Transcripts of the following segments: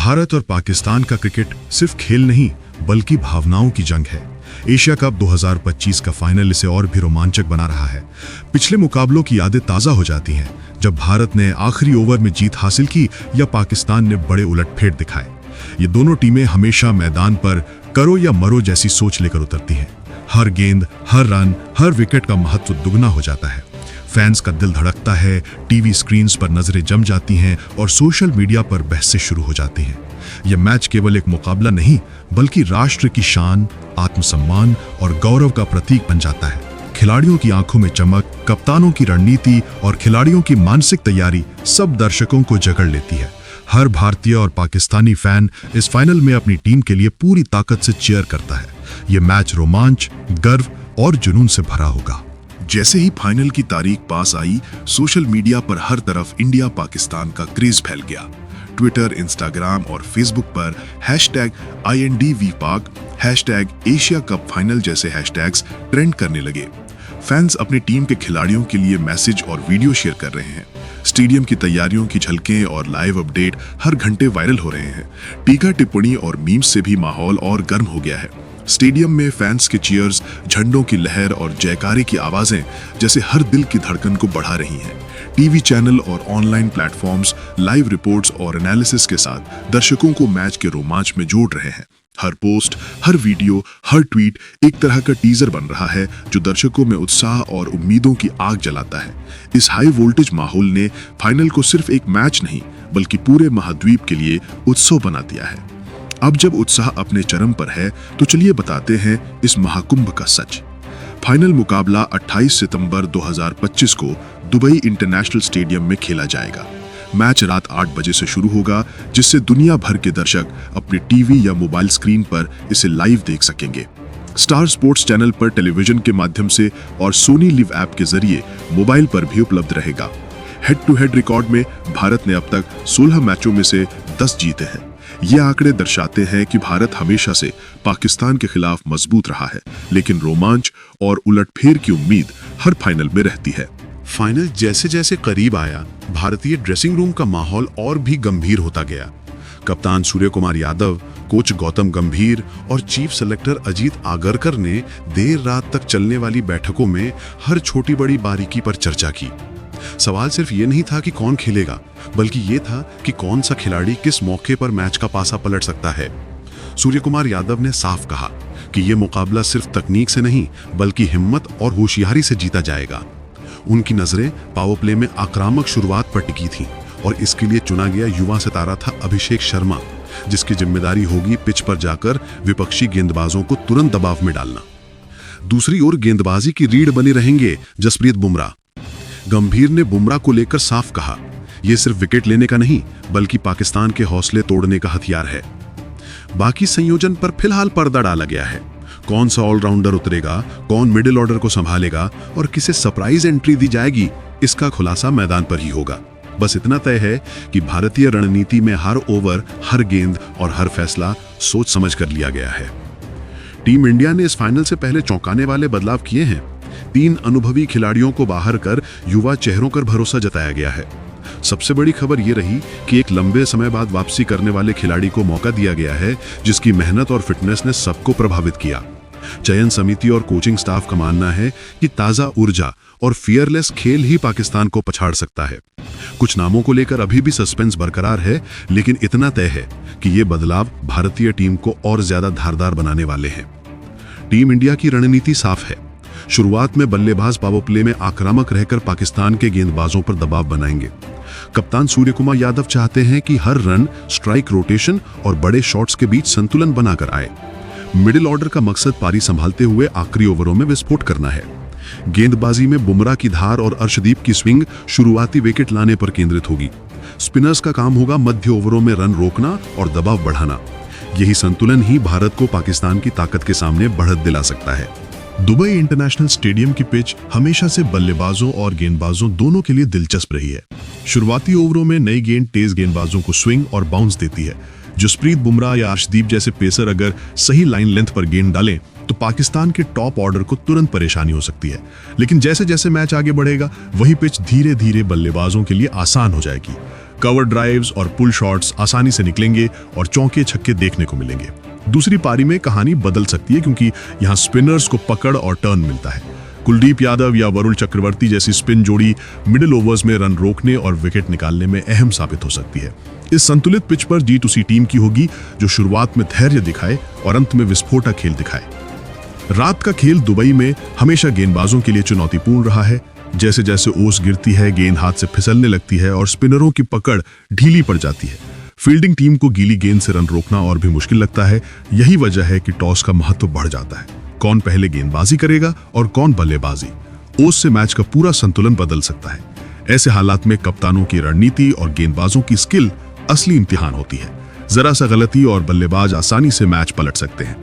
भारत और पाकिस्तान का क्रिकेट सिर्फ खेल नहीं बल्कि भावनाओं की जंग है। एशिया कप 2025 का फाइनल इसे और भी रोमांचक बना रहा है। पिछले मुकाबलों की यादें ताज़ा हो जाती हैं, जब भारत ने आखिरी ओवर में जीत हासिल की या पाकिस्तान ने बड़े उलटफेर दिखाए। ये दोनों टीमें हमेशा मैदान पर करो या मरो जैसी सोच लेकर उतरती हैं। हर गेंद, हर रन, हर विकेट का महत्व दुगना हो जाता है। फैंस का दिल धड़कता है, टीवी स्क्रीन्स पर नजरें जम जाती हैं और सोशल मीडिया पर बहसें शुरू हो जाती हैं। यह मैच केवल एक मुकाबला नहीं बल्कि राष्ट्र की शान, आत्मसम्मान और गौरव का प्रतीक बन जाता है। खिलाड़ियों की आंखों में चमक, कप्तानों की रणनीति और खिलाड़ियों की मानसिक तैयारी सब दर्शकों को जकड़ लेती है। हर भारतीय और पाकिस्तानी फैन इस फाइनल में अपनी टीम के लिए पूरी ताकत से चीयर करता है। यह मैच रोमांच, गर्व और जुनून से भरा होगा। जैसे ही फाइनल की तारीख पास आई, सोशल मीडिया पर हर तरफ इंडिया पाकिस्तान का क्रेज फैल गया। ट्विटर, इंस्टाग्राम और फेसबुक पर #INDVPAK, #एशिया कप फाइनल जैसे हैशटैग्स ट्रेंड करने लगे। फैंस अपनी टीम के खिलाड़ियों के लिए मैसेज और वीडियो शेयर कर रहे हैं। स्टेडियम की तैयारियों की झलकें और लाइव अपडेट हर घंटे वायरल हो रहे हैं। टीका टिप्पणी और मीम्स से भी माहौल और गर्म हो गया है। स्टेडियम में फैंस के चीयर्स, झंडों की लहर और जयकारे की आवाजें जैसे हर दिल की धड़कन को बढ़ा रही हैं। टीवी चैनल और ऑनलाइन प्लेटफॉर्म्स लाइव रिपोर्ट्स और एनालिसिस के साथ दर्शकों को मैच के रोमांच में जोड़ रहे हैं। हर पोस्ट, हर वीडियो, हर ट्वीट एक तरह का टीजर बन रहा है जो दर्शकों में उत्साह और उम्मीदों की आग जलाता है। इस हाई वोल्टेज माहौल ने फाइनल को सिर्फ एक मैच नहीं बल्कि पूरे महाद्वीप के लिए उत्सव बना दिया है। अब जब उत्साह अपने चरम पर है तो चलिए बताते हैं इस महाकुंभ का सच। फाइनल मुकाबला 28 सितंबर 2025 को दुबई इंटरनेशनल स्टेडियम में खेला जाएगा। मैच रात 8 बजे से शुरू होगा, जिससे दुनिया भर के दर्शक अपने टीवी या मोबाइल स्क्रीन पर इसे लाइव देख सकेंगे। स्टार स्पोर्ट्स चैनल पर टेलीविजन के माध्यम से और सोनी लिव ऐप के जरिए मोबाइल पर भी उपलब्ध रहेगा। हेड टू हेड रिकॉर्ड में भारत ने अब तक 16 मैचों में से 10 जीते हैं। ये आंकड़े दर्शाते हैं कि भारत हमेशा से पाकिस्तान के खिलाफ मजबूत रहा है, लेकिन रोमांच और उलटफेर की उम्मीद हर फाइनल में रहती है। फाइनल जैसे जैसे करीब आया, भारतीय ड्रेसिंग रूम का माहौल और भी गंभीर होता गया। कप्तान सूर्य कुमार यादव, कोच गौतम गंभीर और चीफ सेलेक्टर अजीत आगरकर ने देर रात तक चलने वाली बैठकों में हर छोटी बड़ी बारीकी पर चर्चा की। सवाल सिर्फ ये नहीं था कि कौन खेलेगा, बल्कि ये था कि कौन सा खिलाड़ी किस मौके पर मैच का पासा पलट सकता है। सूर्य कुमार यादव ने साफ कहा कि ये मुकाबला सिर्फ तकनीक से नहीं बल्कि हिम्मत और होशियारी से जीता जाएगा। उनकी नजरें पावर प्ले में आक्रामक शुरुआत पर टिकी थीं और इसके लिए चुना गया युवा सितारा था अभिषेक शर्मा, जिसकी जिम्मेदारी होगी पिच पर जाकर विपक्षी गेंदबाजों को तुरंत दबाव में डालना। दूसरी ओर गेंदबाजी की रीढ़ बनी रहेंगे जसप्रीत बुमराह। गंभीर ने बुमराह को लेकर साफ कहा, यह सिर्फ विकेट लेने का नहीं बल्कि पाकिस्तान के हौसले तोड़ने का हथियार है। बाकी संयोजन पर फिलहाल पर्दा डाला गया है। कौन सा ऑलराउंडर उतरेगा, कौन मिडिल ऑर्डर को संभालेगा और किसे सरप्राइज एंट्री दी जाएगी, इसका खुलासा मैदान पर ही होगा। बस इतना तय है कि भारतीय रणनीति में हर ओवर, हर गेंद और हर फैसला सोच समझ कर लिया गया है। टीम इंडिया ने इस फाइनल से पहले चौंकाने वाले बदलाव किए हैं। 3 अनुभवी खिलाड़ियों को बाहर कर युवा चेहरों पर भरोसा जताया गया है। सबसे बड़ी खबर यह रही कि एक लंबे समय बाद वापसी करने वाले खिलाड़ी को मौका दिया गया है, जिसकी मेहनत और फिटनेस ने सबको प्रभावित किया। चयन समिति और कोचिंग स्टाफ का मानना है कि ताजा ऊर्जा और फियरलेस खेल ही पाकिस्तान को पछाड़ सकता है। कुछ नामों को लेकर अभी भी सस्पेंस बरकरार है, लेकिन इतना तय है कि ये बदलाव भारतीय टीम को और ज्यादा धारदार बनाने वाले हैं। टीम इंडिया की रणनीति साफ है। शुरुआत में बल्लेबाज पावर प्ले में आक्रामक रहकर पाकिस्तान के गेंदबाजों पर दबाव बनाएंगे। कप्तान सूर्य कुमार यादव चाहते हैं कि हर रन, स्ट्राइक रोटेशन और बड़े शॉट्स के बीच संतुलन बनाकर आए। मिडिल ऑर्डर का मकसद पारी संभालते हुए आखिरी ओवरों में विस्फोट करना है। गेंदबाजी में बुमराह की धार और अर्शदीप की स्विंग शुरुआती विकेट लाने पर केंद्रित होगी। स्पिनर्स का काम होगा मध्य ओवरों में रन रोकना और दबाव बढ़ाना। यही संतुलन ही भारत को पाकिस्तान की ताकत के सामने बढ़त दिला सकता है। दुबई इंटरनेशनल स्टेडियम की पिच हमेशा से बल्लेबाजों और गेंदबाजों दोनों के लिए दिलचस्प रही है। शुरुआती ओवरों में नई गेंद तेज गेंदबाजों को स्विंग और बाउंस देती है। जसप्रीत बुमराह या अर्शदीप जैसे पेसर अगर सही लाइन लेंथ पर गेंद डालें तो पाकिस्तान के टॉप ऑर्डर को तुरंत परेशानी हो सकती है। लेकिन जैसे जैसे मैच आगे बढ़ेगा, वही पिच धीरे धीरे बल्लेबाजों के लिए आसान हो जाएगी। कवर ड्राइव्स और पुल शॉट्स आसानी से निकलेंगे और चौके छक्के देखने को मिलेंगे। दूसरी पारी में कहानी बदल सकती है क्योंकि यहाँ स्पिनर्स को पकड़ और टर्न मिलता है। कुलदीप यादव या वरुण चक्रवर्ती जैसी स्पिन जोड़ी मिडिल ओवर्स में रन रोकने और विकेट निकालने में अहम साबित हो सकती है। इस संतुलित पिच पर G2C टीम की होगी जो शुरुआत में धैर्य दिखाए और अंत में विस्फोटक खेल दिखाए। रात का खेल दुबई में हमेशा गेंदबाजों के लिए चुनौतीपूर्ण रहा है। जैसे जैसे ओस गिरती है, गेंद हाथ से फिसलने लगती है और स्पिनरों की पकड़ ढीली पड़ जाती है। फील्डिंग टीम को गीली गेंद से रन रोकना और भी मुश्किल लगता है। यही वजह है कि टॉस का महत्व बढ़ जाता है। कौन पहले गेंदबाजी करेगा और कौन बल्लेबाजी, ओस से मैच का पूरा संतुलन बदल सकता है। ऐसे हालात में कप्तानों की रणनीति और गेंदबाजों की स्किल असली इम्तिहान होती है। जरा सा गलती और बल्लेबाज आसानी से मैच पलट सकते हैं।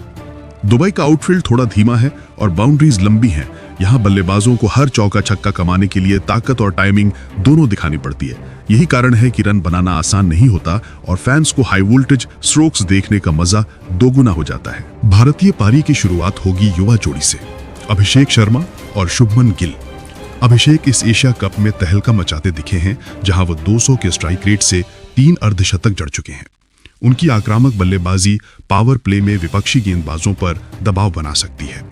दुबई का आउटफील्ड थोड़ा धीमा है और बाउंड्रीज लंबी हैं। यहाँ बल्लेबाजों को हर चौका छक्का कमाने के लिए ताकत और टाइमिंग दोनों दिखानी पड़ती है। यही कारण है कि रन बनाना आसान नहीं होता और फैंस को हाई वोल्टेज स्ट्रोक्स देखने का मजा दोगुना हो जाता है। भारतीय पारी की शुरुआत होगी युवा जोड़ी से, अभिषेक शर्मा और शुभमन गिल। अभिषेक इस एशिया कप में तहलका मचाते दिखे हैं, जहां वो 200 के स्ट्राइक रेट से 3 अर्धशतक जड़ चुके हैं। उनकी आक्रामक बल्लेबाजी पावर प्ले में विपक्षी गेंदबाजों पर दबाव बना सकती है।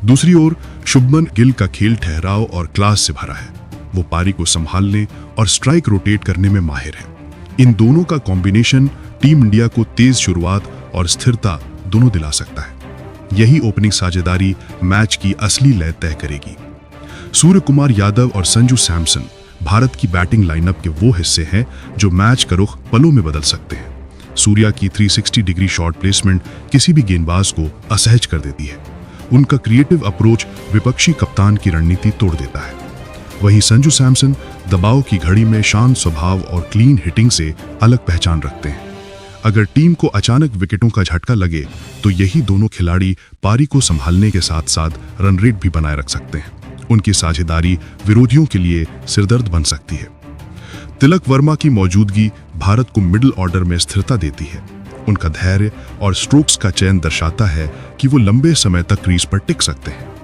दूसरी ओर शुभमन गिल का खेल ठहराव और क्लास से भरा है। वो पारी को संभालने और स्ट्राइक रोटेट करने में माहिर है। इन दोनों का कॉम्बिनेशन टीम इंडिया को तेज शुरुआत और स्थिरता दोनों दिला सकता है। यही ओपनिंग साझेदारी मैच की असली लय तय करेगी। सूर्य कुमार यादव और संजू सैमसन भारत की बैटिंग लाइनअप के वो हिस्से हैं जो मैच का रुख पलों में बदल सकते हैं। सूर्या की 360 डिग्री शॉट प्लेसमेंट किसी भी गेंदबाज को असहज कर देती है। उनका क्रिएटिव अप्रोच विपक्षी कप्तान की रणनीति तोड़ देता है। वहीं संजू सैमसन दबाव की घड़ी में शांत स्वभाव और क्लीन हिटिंग से अलग पहचान रखते हैं। अगर टीम को अचानक विकेटों का झटका लगे तो यही दोनों खिलाड़ी पारी को संभालने के साथ साथ रन रेट भी बनाए रख सकते हैं। उनकी साझेदारी विरोधियों के लिए सिरदर्द बन सकती है। तिलक वर्मा की मौजूदगी भारत को मिडिल ऑर्डर में स्थिरता देती है। उनका धैर्य और स्ट्रोक्स का चयन दर्शाता है कि वो लंबे समय तक क्रीज पर टिक सकते हैं।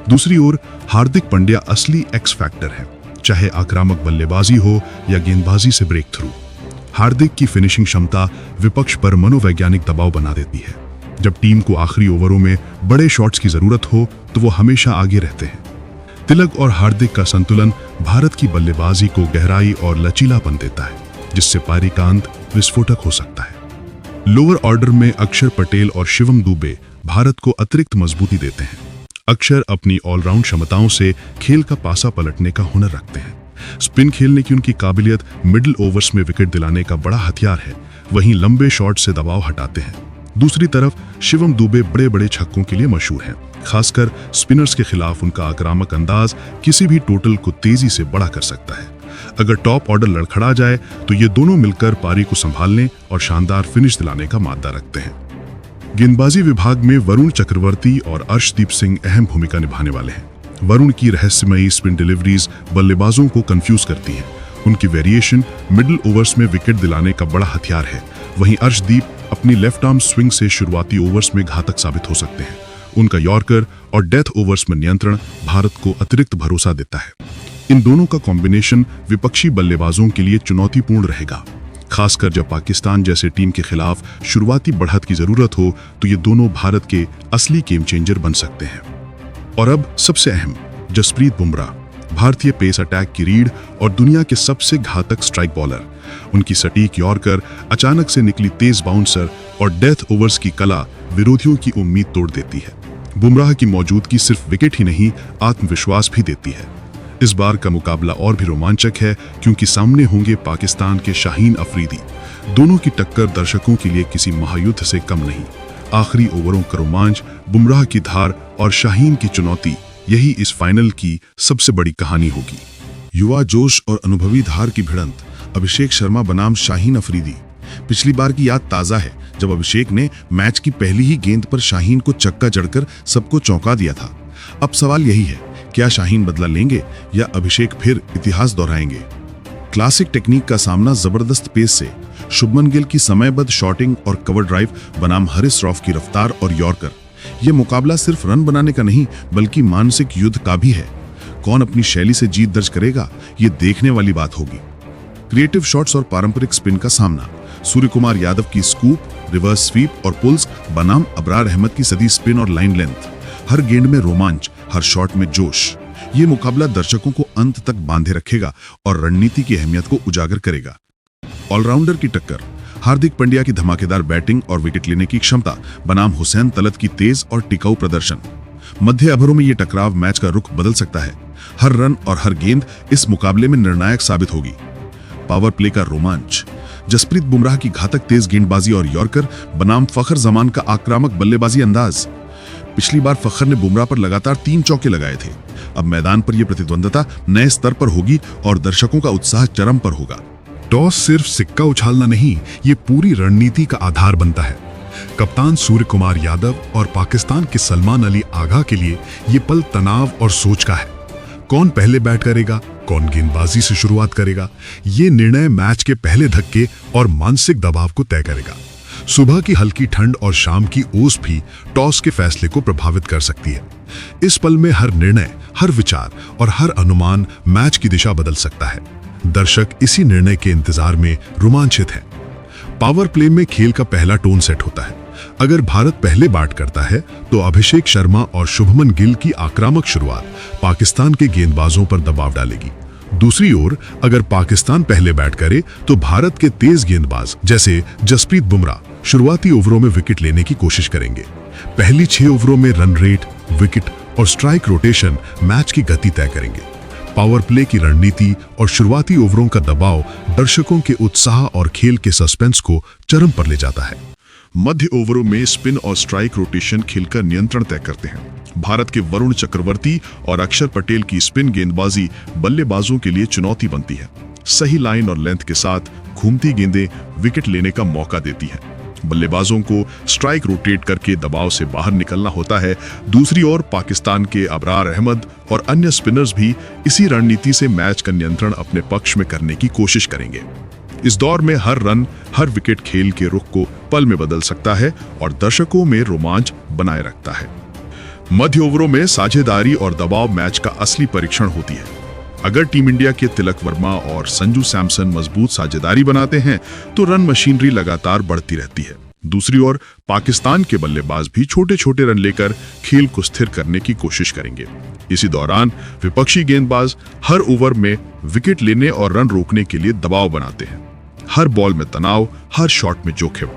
दूसरी ओर हार्दिक पांड्या असली एक्स फैक्टर है, चाहे आक्रामक बल्लेबाजी हो या गेंदबाजी से ब्रेक थ्रू। हार्दिक की फिनिशिंग क्षमता विपक्ष पर मनोवैज्ञानिक दबाव बना देती है। जब टीम को आखिरी ओवरों में बड़े शॉट्स की जरूरत हो तो वो हमेशा आगे रहते हैं। तिलक और हार्दिक का संतुलन भारत की बल्लेबाजी को गहराई और लचीलापन देता है, जिससे पारी का अंत विस्फोटक हो सकता है। लोअर ऑर्डर में अक्षर पटेल और शिवम दुबे भारत को अतिरिक्त मजबूती देते हैं। अक्षर अपनी ऑलराउंड क्षमताओं से खेल का पासा पलटने का हुनर रखते हैं। स्पिन खेलने की उनकी काबिलियत मिडिल ओवर्स में विकेट दिलाने का बड़ा हथियार है। वहीं लंबे शॉट से दबाव हटाते हैं। दूसरी तरफ शिवम दुबे बड़े बड़े छक्कों के लिए मशहूर हैं। खासकर स्पिनर्स के खिलाफ उनका आक्रामक अंदाज किसी भी टोटल को तेजी से बड़ा कर सकता है। अगर टॉप ऑर्डर लड़खड़ा जाए तो ये दोनों मिलकर पारी को संभालने और शानदार फिनिश दिलाने का मादा रखते हैं। गेंदबाजी विभाग में वरुण चक्रवर्ती और अर्शदीप सिंह अहम भूमिका निभाने वाले हैं। वरुण की रहस्यमयी स्पिन डिलीवरीज बल्लेबाजों को कंफ्यूज करती हैं। उनकी वेरिएशन मिडिल ओवर्स में विकेट दिलाने का बड़ा हथियार है। वहीं अर्शदीप अपनी लेफ्ट आर्म स्विंग से शुरुआती ओवर्स में घातक साबित हो सकते हैं। उनका यॉर्कर और डेथ ओवर्स में नियंत्रण भारत को अतिरिक्त भरोसा देता है। इन दोनों का कॉम्बिनेशन विपक्षी बल्लेबाजों के लिए चुनौतीपूर्ण रहेगा, खासकर जब पाकिस्तान जैसे टीम के खिलाफ शुरुआती बढ़त की जरूरत हो तो ये दोनों भारत के असली गेम चेंजर बन सकते हैं। और अब सबसे अहम, जसप्रीत बुमराह, भारतीय पेस अटैक की रीढ़ और दुनिया के सबसे घातक स्ट्राइक बॉलर। उनकी सटीक यॉर्कर, अचानक से निकली तेज बाउंसर और डेथ ओवर्स की कला विरोधियों की उम्मीद तोड़ देती है। बुमराह की मौजूदगी सिर्फ विकेट ही नहीं, आत्मविश्वास भी देती है। इस बार का मुकाबला और भी रोमांचक है क्योंकि सामने होंगे पाकिस्तान के शाहीन अफरीदी। दोनों की टक्कर दर्शकों के लिए किसी महायुद्ध से कम नहीं। आखिरी ओवरों का रोमांच, बुमराह की धार और शाहीन की चुनौती, यही इस फाइनल की सबसे बड़ी कहानी होगी। युवा जोश और अनुभवी धार की भिड़ंत, अभिषेक शर्मा बनाम शाहीन अफरीदी। पिछली बार की याद ताजा है जब अभिषेक ने मैच की पहली ही गेंद पर शाहीन को चक्का जड़कर सबको चौंका दिया था। अब सवाल यही है, क्या शाहीन बदला लेंगे या अभिषेक फिर इतिहास दोहराएंगे? क्लासिक टेक्निक का सामना जबरदस्त पेस से, शुभमन गिल की समयबद्ध शॉटिंग और कवर ड्राइव बनाम हारिस रॉफ की रफ्तार और यॉर्कर। यह मुकाबला सिर्फ रन बनाने का नहीं बल्कि मानसिक युद्ध का भी है। कौन अपनी शैली से जीत दर्ज करेगा, ये देखने वाली बात होगी। क्रिएटिव शॉट्स और पारंपरिक स्पिन का सामना। सूर्य कुमार यादव की स्कूप, रिवर्स स्वीप और पुल्स बनाम अबरार अहमद की सदी स्पिन और लाइन लेंथ। हर गेंद में रोमांच, हर शॉट में जोश। ये मुकाबला दर्शकों को अंत तक बांधे रखेगा और रणनीति की अहमियत को उजागर करेगा। ऑलराउंडर की टक्कर। हार्दिक पांड्या की धमाकेदार बैटिंग और विकेट लेने की क्षमता बनाम हुसैन तलत की तेज और टिकाऊ प्रदर्शन। मध्य ओवरों में ये टकराव मैच का रुख बदल सकता है। हर रन और हर गेंद इस मुकाबले में निर्णायक साबित होगी। पावर प्ले का रोमांच। जसप्रीत बुमराह की घातक तेज गेंदबाजी और यॉर्कर बनाम फखर जमान का आक्रामक बल्लेबाजी अंदाज। पिछली बार फखर ने बुमराह पर लगातार 3 चौके लगाए थे। अब मैदान पर यह प्रतिद्वंदता नए स्तर पर होगी और दर्शकों का उत्साह चरम पर होगा। टॉस सिर्फ सिक्का उछालना नहीं, ये पूरी रणनीति का आधार बनता है। कप्तान सूर्य कुमार यादव और पाकिस्तान के सलमान अली आगा के लिए ये पल तनाव और सोच का है। कौन पहले बैट करेगा, कौन गेंदबाजी से शुरुआत करेगा, ये निर्णय मैच के पहले धक्के और मानसिक दबाव को तय करेगा। सुबह की हल्की ठंड और शाम की ओस भी टॉस के फैसले को प्रभावित कर सकती है। इस पल में हर निर्णय, हर विचार और हर अनुमान मैच की दिशा बदल सकता है। दर्शक इसी निर्णय के इंतजार में रोमांचित हैं। पावर प्ले में खेल का पहला टोन सेट होता है। अगर भारत पहले बैट करता है तो अभिषेक शर्मा और शुभमन गिल की आक्रामक शुरुआत पाकिस्तान के गेंदबाजों पर दबाव डालेगी। दूसरी ओर अगर पाकिस्तान पहले बैट करे तो भारत के तेज गेंदबाज जैसे जसप्रीत बुमराह शुरुआती ओवरों में विकेट लेने की कोशिश करेंगे। पहली 6 ओवरों में रन रेट, विकेट और स्ट्राइक रोटेशन मैच की गति तय करेंगे। पावर प्ले की रणनीति और शुरुआती ओवरों का दबाव दर्शकों के उत्साह और खेल के सस्पेंस को चरम पर ले जाता है। मध्य ओवरों में स्पिन और स्ट्राइक रोटेशन खेल का नियंत्रण तय करते हैं। भारत के वरुण चक्रवर्ती और अक्षर पटेल की स्पिन गेंदबाजी बल्लेबाजों के लिए चुनौती बनती है। सही लाइन और लेंथ के साथ घूमती गेंदें विकेट लेने का मौका देती हैं। बल्लेबाजों को स्ट्राइक रोटेट करके दबाव से बाहर निकलना होता है। दूसरी ओर पाकिस्तान के अबरार अहमद और अन्य स्पिनर्स भी इसी रणनीति से मैच का नियंत्रण अपने पक्ष में करने की कोशिश करेंगे। इस दौर में हर रन, हर विकेट खेल के रुख को पल में बदल सकता है और दर्शकों में रोमांच बनाए रखता है। मध्य ओवरों में साझेदारी और दबाव मैच का असली परीक्षण होती है। अगर टीम इंडिया के तिलक वर्मा और संजू सैमसन मजबूत साझेदारी बनाते हैं तो रन मशीनरी लगातार बढ़ती रहती है। दूसरी ओर पाकिस्तान के बल्लेबाज भी छोटे छोटे रन लेकर खेल को स्थिर करने की कोशिश करेंगे। इसी दौरान विपक्षी गेंदबाज हर ओवर में विकेट लेने और रन रोकने के लिए दबाव बनाते हैं। हर बॉल में तनाव, हर शॉट में जोखिम।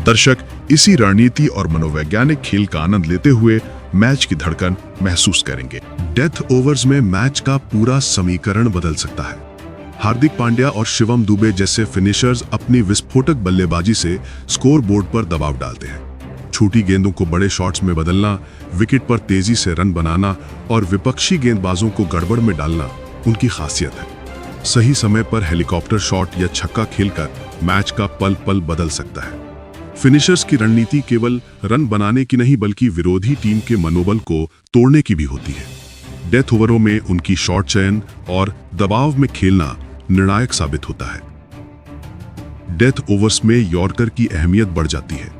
दर्शक इसी रणनीति और मनोवैज्ञानिक खेल का आनंद लेते हुए मैच की धड़कन महसूस करेंगे। डेथ ओवर्स में मैच का पूरा समीकरण बदल सकता है। हार्दिक पांड्या और शिवम दुबे जैसे फिनिशर्स अपनी विस्फोटक बल्लेबाजी से स्कोर बोर्ड पर दबाव डालते हैं। छोटी गेंदों को बड़े शॉट्स में बदलना, विकेट पर तेजी से रन बनाना और विपक्षी गेंदबाजों को गड़बड़ में डालना उनकी खासियत है। सही समय पर हेलीकॉप्टर शॉट या छक्का खेलकर मैच का पल पल बदल सकता है। फिनिशर्स की रणनीति केवल रन बनाने की नहीं बल्कि विरोधी टीम के मनोबल को तोड़ने की भी होती है। डेथ ओवरों में उनकी शॉट चयन और दबाव में खेलना निर्णायक साबित होता है। डेथ ओवर्स में यॉर्कर की अहमियत बढ़ जाती है।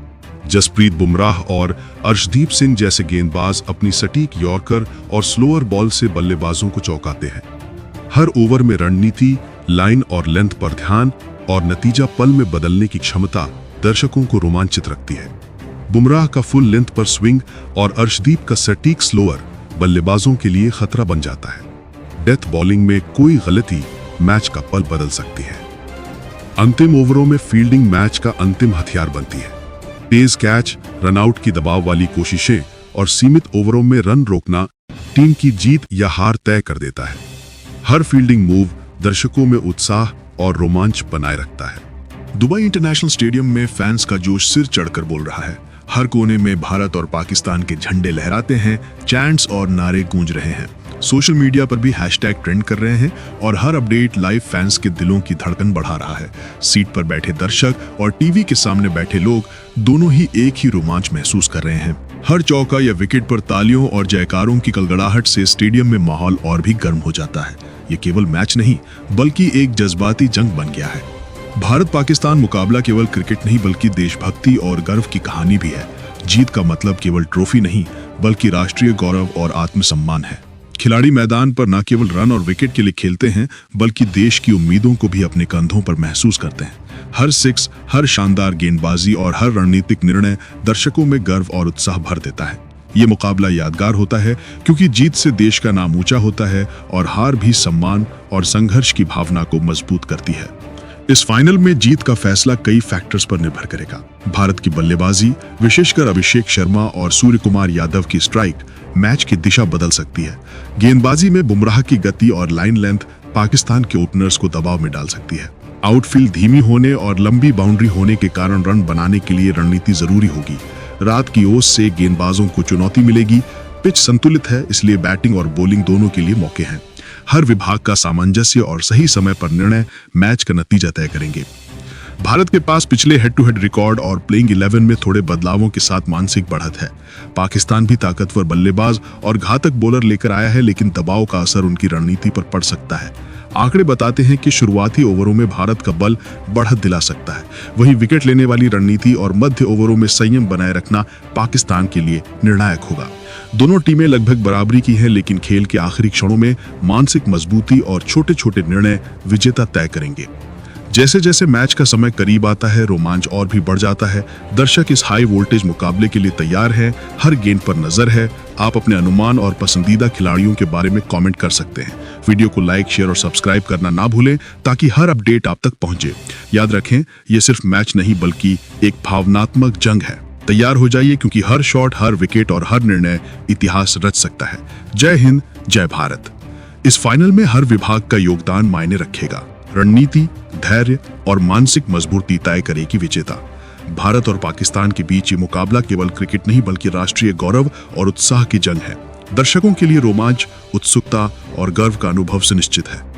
जसप्रीत बुमराह और अर्शदीप सिंह जैसे गेंदबाज अपनी सटीक यॉर्कर और स्लोअर बॉल से बल्लेबाजों को चौंकाते हैं। हर ओवर में रणनीति, लाइन और लेंथ पर ध्यान और नतीजा पल में बदलने की क्षमता दर्शकों को रोमांचित रखती है। बुमराह का फुल लेंथ पर स्विंग और अर्शदीप का सटीक स्लोअर बल्लेबाजों के लिए खतरा बन जाता है। डेथ बॉलिंग में कोई गलती मैच का पल बदल सकती है। अंतिम ओवरों में फील्डिंग मैच का अंतिम हथियार बनती है। तेज कैच, रनआउट की दबाव वाली कोशिशें और सीमित ओवरों में रन रोकना टीम की जीत या हार तय कर देता है। हर फील्डिंग मूव दर्शकों में उत्साह और रोमांच बनाए रखता है। दुबई इंटरनेशनल स्टेडियम में फैंस का जोश सिर चढ़कर बोल रहा है। हर कोने में भारत और पाकिस्तान के झंडे लहराते हैं, चैंट्स और नारे गूंज रहे हैं। सोशल मीडिया पर भी हैशटैग ट्रेंड कर रहे हैं और हर अपडेट लाइव फैंस के दिलों की धड़कन बढ़ा रहा है। सीट पर बैठे दर्शक और टीवी के सामने बैठे लोग दोनों ही एक ही रोमांच महसूस कर रहे हैं। हर चौका या विकेट पर तालियों और जयकारों की गड़गड़ाहट से स्टेडियम में माहौल और भी गर्म हो जाता है। ये केवल मैच नहीं बल्कि एक जज्बाती जंग बन गया है। भारत पाकिस्तान मुकाबला केवल क्रिकेट नहीं बल्कि देशभक्ति और गर्व की कहानी भी है। जीत का मतलब केवल ट्रॉफी नहीं बल्कि राष्ट्रीय गौरव और आत्मसम्मान है। खिलाड़ी मैदान पर न केवल रन और विकेट के लिए खेलते हैं बल्कि देश की उम्मीदों को भी अपने कंधों पर महसूस करते हैं। हर सिक्स, हर शानदार गेंदबाजी और हर रणनीतिक निर्णय दर्शकों में गर्व और उत्साह भर देता है। ये मुकाबला यादगार होता है क्योंकि जीत से देश का नाम ऊंचा होता है और हार भी सम्मान और संघर्ष की भावना को मजबूत करती है। इस फाइनल में जीत का फैसला कई फैक्टर्स पर निर्भर करेगा। भारत की बल्लेबाजी, विशेषकर अभिषेक शर्मा और सूर्य कुमार यादव की स्ट्राइक मैच की दिशा बदल सकती है। गेंदबाजी में बुमराह की गति और लाइन लेंथ पाकिस्तान के ओपनर्स को दबाव में डाल सकती है। आउटफील्ड धीमी होने और लंबी बाउंड्री होने के कारण रन बनाने के लिए रणनीति जरूरी होगी। रात की ओस से गेंदबाजों को चुनौती मिलेगी। पिच संतुलित है, इसलिए बैटिंग और बॉलिंग दोनों के लिए मौके हैं। हर विभाग का सामंजस्य और सही समय पर निर्णय मैच का नतीजा तय करेंगे। भारत के पास पिछले हेड टू हेड रिकॉर्ड और प्लेइंग 11 में थोड़े बदलावों के साथ मानसिक बढ़त है। पाकिस्तान भी ताकतवर बल्लेबाज और घातक बॉलर लेकर आया है, लेकिन दबाव का असर उनकी रणनीति पर पड़ सकता है। आंकड़े बताते हैं कि शुरुआती ओवरों में भारत का बल बढ़त दिला सकता है, वहीं विकेट लेने वाली रणनीति और मध्य ओवरों में संयम बनाए रखना पाकिस्तान के लिए निर्णायक होगा। दोनों टीमें लगभग बराबरी की हैं, लेकिन खेल के आखिरी क्षणों में मानसिक मजबूती और छोटे छोटे निर्णय विजेता तय करेंगे। जैसे जैसे मैच का समय करीब आता है, रोमांच और भी बढ़ जाता है। दर्शक इस हाई वोल्टेज मुकाबले के लिए तैयार हैं। हर गेंद पर नजर है। आप अपने अनुमान और पसंदीदा खिलाड़ियों के बारे में कमेंट कर सकते हैं। वीडियो को लाइक, शेयर और सब्सक्राइब करना ना भूलें ताकि हर अपडेट आप तक पहुंचे। याद रखें, ये सिर्फ मैच नहीं बल्कि एक भावनात्मक जंग है। तैयार हो जाइए क्योंकि हर शॉट, हर विकेट और हर निर्णय इतिहास रच सकता है। जय हिंद, जय भारत। इस फाइनल में हर विभाग का योगदान मायने रखेगा। रणनीति, धैर्य और मानसिक मजबूती तय करेगी विजेता। भारत और पाकिस्तान के बीच ये मुकाबला केवल क्रिकेट नहीं बल्कि राष्ट्रीय गौरव और उत्साह की जंग है। दर्शकों के लिए रोमांच, उत्सुकता और गर्व का अनुभव सुनिश्चित है।